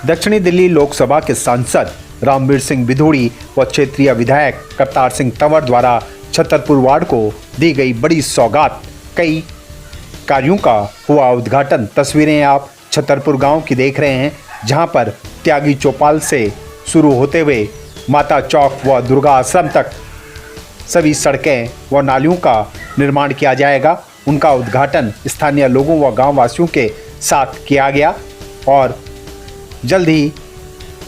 दक्षिणी दिल्ली लोकसभा के सांसद रामवीर सिंह बिधूड़ी व क्षेत्रीय विधायक करतार सिंह तंवर द्वारा छतरपुर वार्ड को दी गई बड़ी सौगात। कई कार्यों का हुआ उद्घाटन। तस्वीरें आप छतरपुर गांव की देख रहे हैं, जहां पर त्यागी चौपाल से शुरू होते हुए माता चौक व दुर्गा आश्रम तक सभी सड़कें व नालियों का निर्माण किया जाएगा। उनका उद्घाटन स्थानीय लोगों व गांव वासियों के साथ किया गया और जल्द ही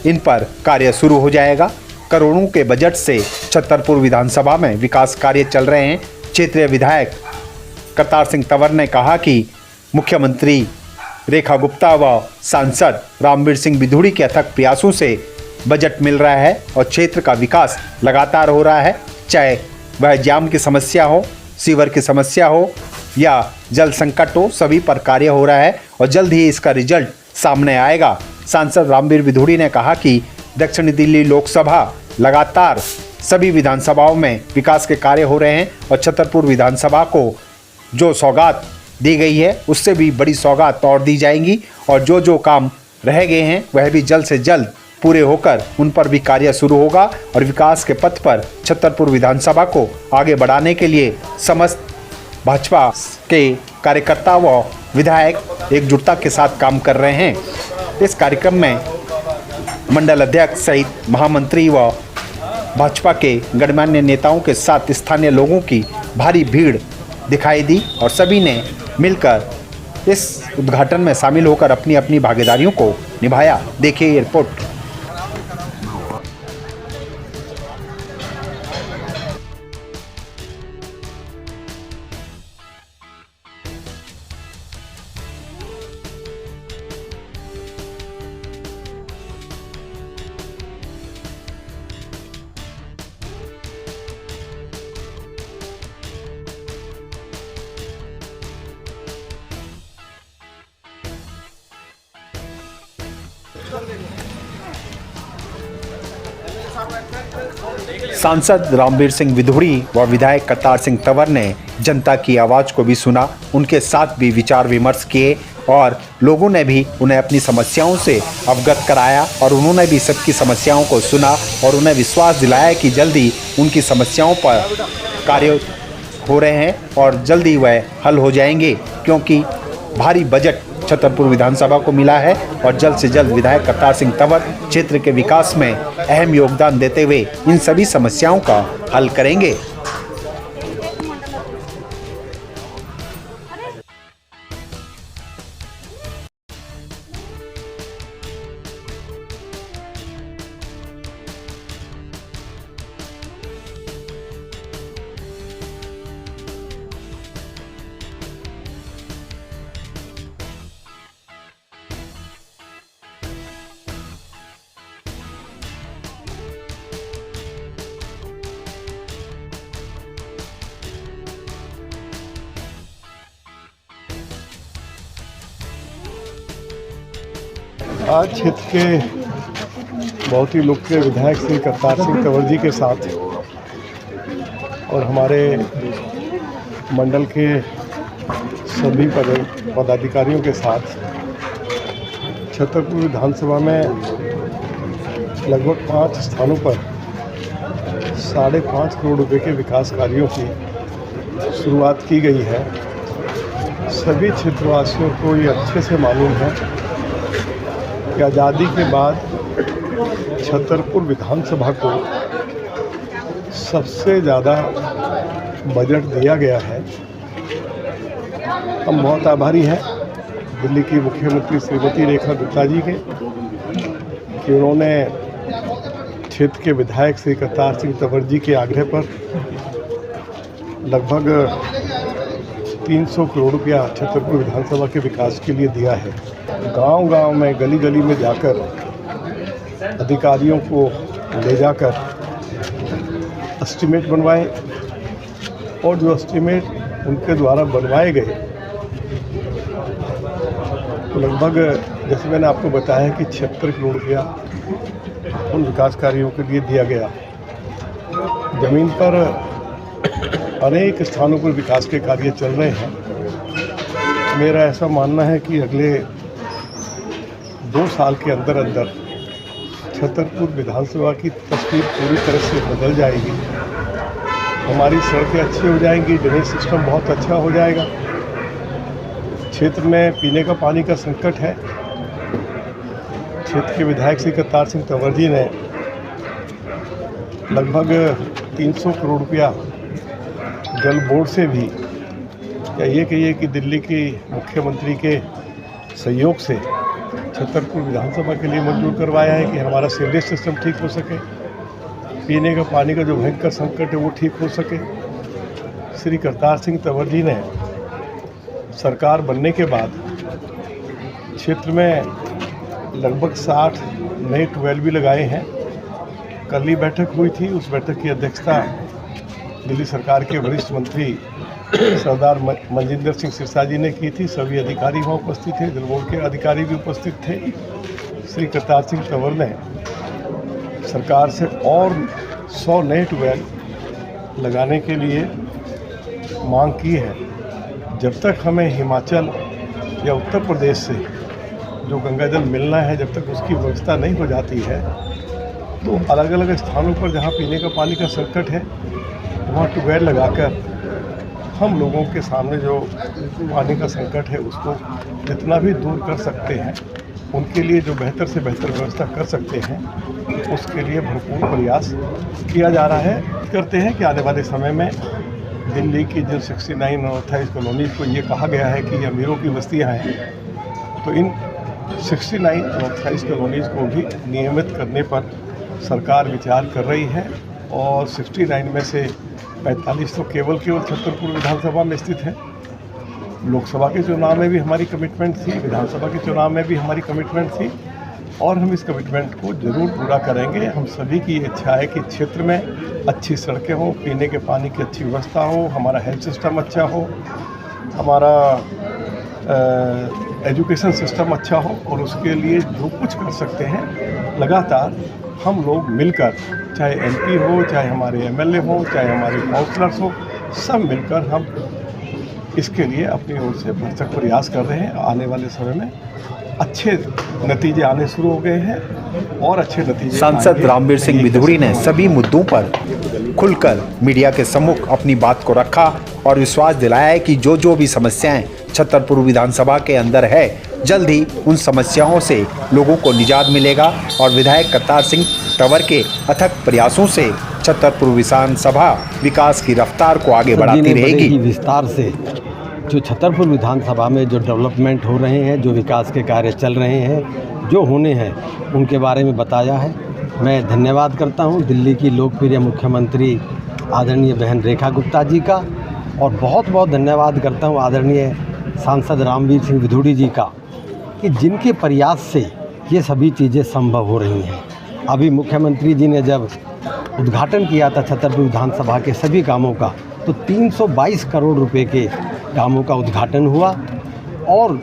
इन पर कार्य शुरू हो जाएगा। करोड़ों के बजट से छतरपुर विधानसभा में विकास कार्य चल रहे हैं। क्षेत्रीय विधायक करतार सिंह तंवर ने कहा कि मुख्यमंत्री रेखा गुप्ता व सांसद रामवीर सिंह बिधूड़ी के अथक प्रयासों से बजट मिल रहा है और क्षेत्र का विकास लगातार हो रहा है। चाहे वह जाम की समस्या हो, सीवर की समस्या हो या जल संकट हो, सभी पर कार्य हो रहा है और जल्द ही इसका रिजल्ट सामने आएगा। सांसद रामवीर बिधूड़ी ने कहा कि दक्षिणी दिल्ली लोकसभा लगातार सभी विधानसभाओं में विकास के कार्य हो रहे हैं और छतरपुर विधानसभा को जो सौगात दी गई है उससे भी बड़ी सौगात और दी जाएंगी और जो जो काम रह गए हैं वह भी जल्द से जल्द पूरे होकर उन पर भी कार्य शुरू होगा और विकास के पथ पर छतरपुर विधानसभा को आगे बढ़ाने के लिए समस्त भाजपा के कार्यकर्ता व विधायक एकजुटता के साथ काम कर रहे हैं। इस कार्यक्रम में मंडल अध्यक्ष सहित महामंत्री व भाजपा के गणमान्य नेताओं के साथ स्थानीय लोगों की भारी भीड़ दिखाई दी और सभी ने मिलकर इस उद्घाटन में शामिल होकर अपनी अपनी भागीदारियों को निभाया। देखिए ये रिपोर्ट। सांसद रामवीर सिंह बिधूड़ी व विधायक करतार सिंह तंवर ने जनता की आवाज़ को भी सुना, उनके साथ भी विचार विमर्श किए और लोगों ने भी उन्हें अपनी समस्याओं से अवगत कराया और उन्होंने भी सबकी समस्याओं को सुना और उन्हें विश्वास दिलाया कि जल्दी उनकी समस्याओं पर कार्य हो रहे हैं और जल्दी वह हल हो जाएंगे, क्योंकि भारी बजट छतरपुर विधानसभा को मिला है और जल्द से जल्द विधायक करतार सिंह तंवर क्षेत्र के विकास में अहम योगदान देते हुए इन सभी समस्याओं का हल करेंगे। आज क्षेत्र के बहुत ही लोकप्रिय विधायक श्री करतार सिंह तंवर जी के साथ और हमारे मंडल के सभी पदाधिकारियों के साथ छतरपुर विधानसभा में लगभग 5 स्थानों पर 5.5 करोड़ रुपए के विकास कार्यों की शुरुआत की गई है। सभी क्षेत्रवासियों को ये अच्छे से मालूम है कि आज़ादी के बाद छतरपुर विधानसभा को सबसे ज़्यादा बजट दिया गया है। हम बहुत आभारी हैं दिल्ली की मुख्यमंत्री श्रीमती रेखा गुप्ता जी के कि उन्होंने क्षेत्र के विधायक श्री करतार सिंह तंवर जी के आग्रह पर लगभग 300 करोड़ रुपया छतरपुर विधानसभा के विकास के लिए दिया है। गांव-गांव में गली गली में जाकर अधिकारियों को ले जाकर एस्टीमेट बनवाए और जो एस्टीमेट उनके द्वारा बनवाए गए तो लगभग जैसे मैंने आपको बताया कि 76 करोड़ रुपया उन विकास कार्यों के लिए दिया गया। ज़मीन पर अनेक स्थानों पर विकास के कार्य चल रहे हैं। मेरा ऐसा मानना है कि अगले 2 साल के अंदर अंदर छतरपुर विधानसभा की तस्वीर पूरी तरह से बदल जाएगी। हमारी सड़कें अच्छी हो जाएंगी, ड्रेनेज सिस्टम बहुत अच्छा हो जाएगा। क्षेत्र में पीने का पानी का संकट है। क्षेत्र के विधायक श्री करतार सिंह तंवर जी ने लगभग 300 करोड़ रुपया जल बोर्ड से भी, या ये कहिए कि दिल्ली की मुख्यमंत्री के सहयोग से छतरपुर विधानसभा के लिए मंजूर करवाया है कि हमारा सीवरेज सिस्टम ठीक हो सके, पीने का पानी का जो भयंकर संकट है वो ठीक हो सके। श्री करतार सिंह तंवर जी ने सरकार बनने के बाद क्षेत्र में लगभग 60 नए ट्यूबवेल भी लगाए हैं। कल ही बैठक हुई थी, उस बैठक की अध्यक्षता दिल्ली सरकार के वरिष्ठ मंत्री सरदार मनजिंदर सिंह सिरसा जी ने की थी। सभी अधिकारी वहाँ उपस्थित थे, जल बोर्ड के अधिकारी भी उपस्थित थे। श्री करतार सिंह तंवर ने सरकार से और 100 नए ट्यूबवेल लगाने के लिए मांग की है। जब तक हमें हिमाचल या उत्तर प्रदेश से जो गंगा जल मिलना है, जब तक उसकी व्यवस्था नहीं हो जाती है, तो अलग अलग स्थानों पर जहाँ पीने का पानी का संकट है वहाँ ट्यूबवेल लगाकर हम लोगों के सामने जो पानी का संकट है उसको जितना भी दूर कर सकते हैं, उनके लिए जो बेहतर से बेहतर व्यवस्था कर सकते हैं, उसके लिए भरपूर प्रयास किया जा रहा है। करते हैं कि आने वाले समय में दिल्ली की जिन 69 और 28 कॉलोनीज़ को ये कहा गया है कि ये अमीरों की बस्तियाँ हैं, तो इन 69 और 28 कॉलोनीज़ को भी नियमित करने पर सरकार विचार कर रही है। और 69 में से 45 तो केवल छतरपुर विधानसभा में स्थित है। लोकसभा के चुनाव में भी हमारी कमिटमेंट थी, विधानसभा के चुनाव में भी हमारी कमिटमेंट थी, और हम इस कमिटमेंट को ज़रूर पूरा करेंगे। हम सभी की इच्छा है कि क्षेत्र में अच्छी सड़कें हों, पीने के पानी की अच्छी व्यवस्था हो, हमारा हेल्थ सिस्टम अच्छा हो, हमारा एजुकेशन सिस्टम अच्छा हो, और उसके लिए जो कुछ कर सकते हैं लगातार हम लोग मिलकर, चाहे एमपी हो, चाहे हमारे एमएलए हो, चाहे हमारे काउंसलर्स हो, सब मिलकर हम इसके लिए अपनी ओर से भरसक प्रयास कर रहे हैं। आने वाले समय में अच्छे नतीजे आने शुरू हो गए हैं और अच्छे नतीजे। सांसद रामवीर सिंह बिधूड़ी ने सभी मुद्दों पर खुलकर मीडिया के सम्मुख अपनी बात को रखा और विश्वास दिलाया है कि जो भी समस्याएं छतरपुर विधानसभा के अंदर है, जल्द ही उन समस्याओं से लोगों को निजात मिलेगा और विधायक करतार सिंह तंवर के अथक प्रयासों से छतरपुर विधानसभा विकास की रफ्तार को आगे बढ़ाती रहेगी। विस्तार से जो छतरपुर विधानसभा में जो डेवलपमेंट हो रहे हैं, जो विकास के कार्य चल रहे हैं, जो होने हैं, उनके बारे में बताया है। मैं धन्यवाद करता हूं दिल्ली की लोकप्रिय मुख्यमंत्री आदरणीय बहन रेखा गुप्ता जी का, और बहुत बहुत धन्यवाद करता हूं आदरणीय सांसद रामवीर सिंह बिधूड़ी जी का, कि जिनके प्रयास से ये सभी चीज़ें संभव हो रही हैं। अभी मुख्यमंत्री जी ने जब उद्घाटन किया था छतरपुर विधानसभा के सभी कामों का, तो 322 करोड़ रुपए के कामों का उद्घाटन हुआ। और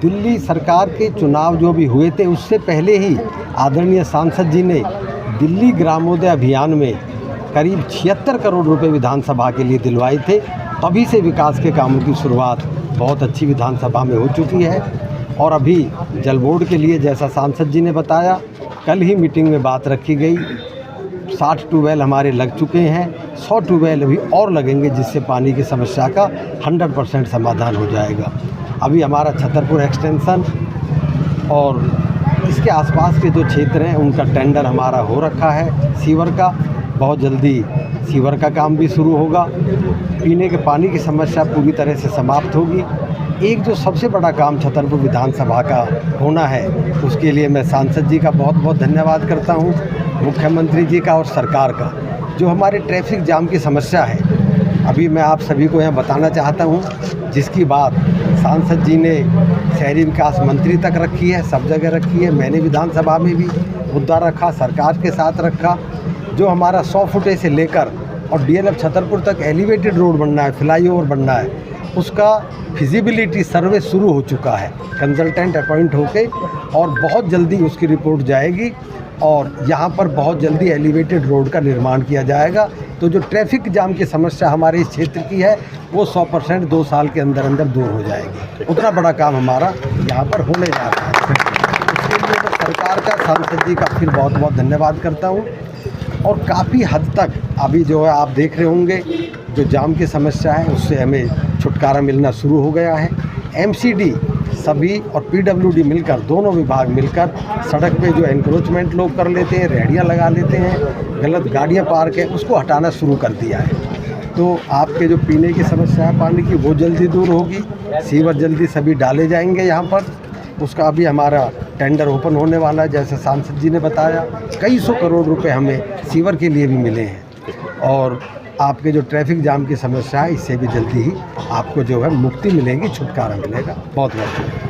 दिल्ली सरकार के चुनाव जो भी हुए थे, उससे पहले ही आदरणीय सांसद जी ने दिल्ली ग्रामोदय अभियान में करीब 76 करोड़ रुपए विधानसभा के लिए दिलवाए थे। तभी से विकास के कामों की शुरुआत बहुत अच्छी विधानसभा में हो चुकी है। और अभी जल बोर्ड के लिए, जैसा सांसद जी ने बताया, कल ही मीटिंग में बात रखी गई, 60 ट्यूबवेल हमारे लग चुके हैं, 100 ट्यूबवेल अभी और लगेंगे, जिससे पानी की समस्या का 100% समाधान हो जाएगा। अभी हमारा छतरपुर एक्सटेंशन और इसके आसपास के जो क्षेत्र हैं, उनका टेंडर हमारा हो रखा है। सीवर का बहुत जल्दी सीवर का काम भी शुरू होगा। पीने के पानी की समस्या पूरी तरह से समाप्त होगी। एक जो सबसे बड़ा काम छतरपुर विधानसभा का होना है, उसके लिए मैं सांसद जी का बहुत बहुत धन्यवाद करता हूं, मुख्यमंत्री जी का और सरकार का। जो हमारे ट्रैफिक जाम की समस्या है, अभी मैं आप सभी को यहाँ बताना चाहता हूँ, जिसकी बात सांसद जी ने शहरी विकास मंत्री तक रखी है, सब जगह रखी है। मैंने विधानसभा में भी मुद्दा रखा, सरकार के साथ रखा। जो हमारा 100 फुटे से लेकर और डीएलएफ छतरपुर तक एलिवेटेड रोड बनना है, फ्लाईओवर बनना है, उसका फिजिबिलिटी सर्वे शुरू हो चुका है, कंसल्टेंट अपॉइंट होके, और बहुत जल्दी उसकी रिपोर्ट जाएगी और यहाँ पर बहुत जल्दी एलिवेटेड रोड का निर्माण किया जाएगा। तो जो ट्रैफिक जाम की समस्या हमारे इस क्षेत्र की है, वो 100% 2 साल के अंदर अंदर दूर हो जाएगी। उतना बड़ा काम हमारा यहाँ पर होने जा रहा है। उसके लिए सरकार का, सांसद जी का फिर बहुत बहुत धन्यवाद करता हूँ। और काफ़ी हद तक अभी जो है आप देख रहे होंगे जो जाम की समस्या है उससे हमें छुटकारा मिलना शुरू हो गया है। एमसीडी सभी और पीडब्ल्यूडी मिलकर, दोनों विभाग मिलकर सड़क पे जो एनक्रोचमेंट लोग कर लेते हैं, रेहड़ियाँ लगा लेते हैं, गलत गाड़ियाँ पार्क है, उसको हटाना शुरू कर दिया है। तो आपके जो पीने की समस्या है पानी की वो जल्दी दूर होगी। सीवर जल्दी सभी डाले जाएंगे यहाँ पर। उसका अभी हमारा टेंडर ओपन होने वाला है, जैसे सांसद जी ने बताया। कई सौ करोड़ रुपए हमें सीवर के लिए भी मिले हैं। और आपके जो ट्रैफिक जाम की समस्या है इससे भी जल्दी ही आपको जो है मुक्ति मिलेगी, छुटकारा मिलेगा। बहुत बहुत